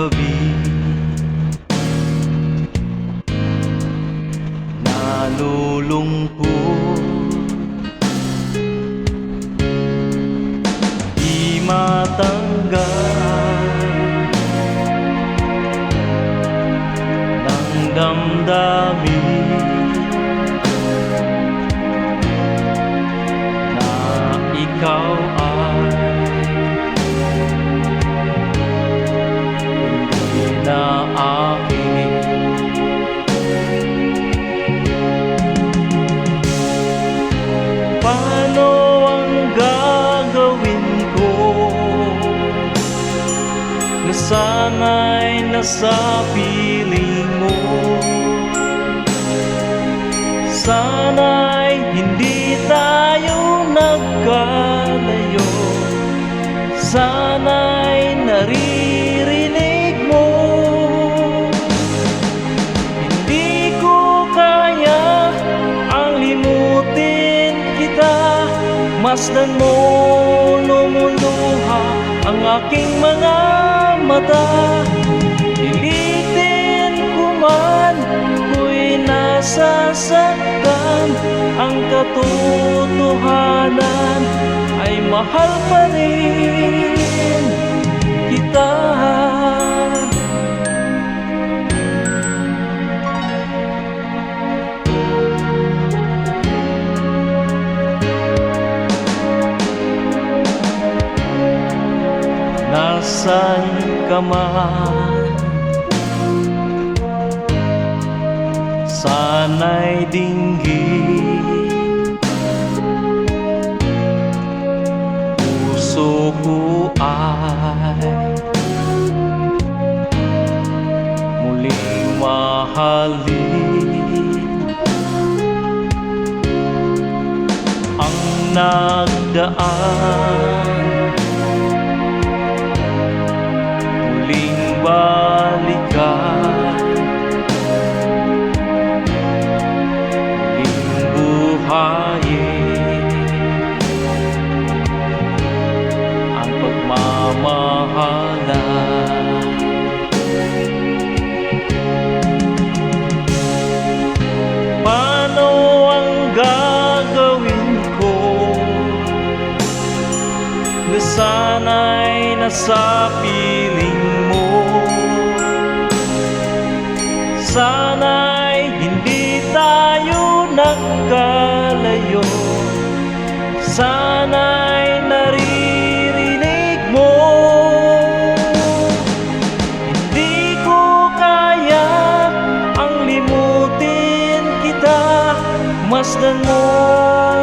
gabi, nalulungkot, di matanggal ng damdamin na ikaw ay hindi na akin. Paano ang gagawin ko? Nasana'y nasa piling mo. Sana'y hindi tayo nagkalayo. Sana'y naririnig mo. Hindi ko kaya ang limutin kita. Masdan mo lumuluha ang aking mga mata. Pilitin ko man, ko'y nasasaktan. Ang katotohanan ay mahal pa rin kita. Nasaan ka man, sana'y dinggin. Puso ko ay muling mahalin ang nagdaan. Muling balikan, muling buhayin ang pagmamahalan. Paano ang gagawin ko? Na sana'y nasa piling mo. Sana'y hindi tayo nagkalayo. Sana'y naririnig mo. Hindi ko kaya ang limutin kita. Masdan mo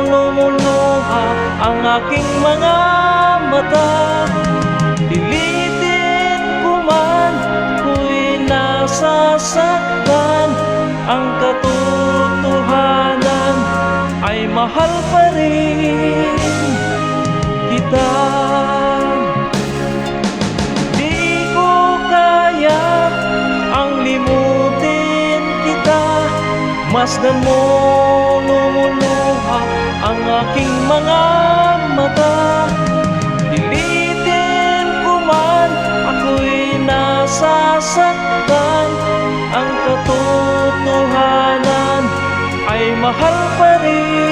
lumuluha ang aking mga mata. Pilitin ko man, ko'y nasasaktan. Ang katotohanan ay mahal pa rin kita. Di ko kaya ang limutin kita. Masdan mo lumuluha ang aking mga mata. Pilitin ko man, ako'y nasasaktan. Ang katotohanan ay mahal pa rin